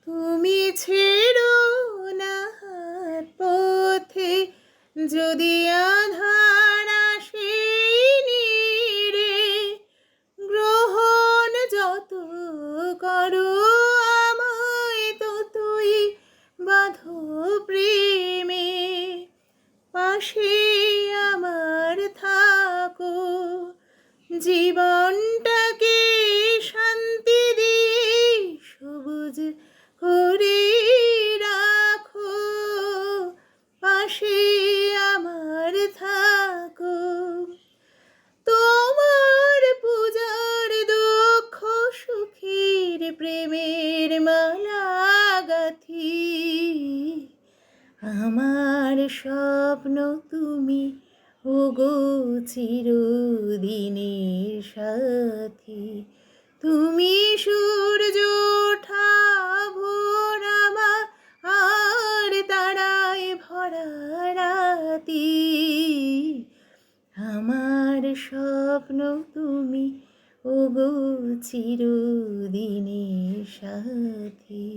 তুমি ছেড়ো না হাত পথে, যদি আধার আসে নিরে, গ্রহণ যত করো আমায় ততই বাঁধো প্রেমে। পাশে আমার থাকো, জীবনটাকে শান্তি দিয়ে সবুজ করে রাখো। পাশে আমার থাকো, তোমার পূজার দুঃখ সুখের প্রেমের মালা গাথি। আমার স্বপ্ন তুমি, ওগো চিরদিনের সাথী। তুমি সূর্য ওঠা ভোর আমার, আর তারায় ভরা রাতি। আমার স্বপ্ন তুমি, ওগো চিরদিনের সাথী।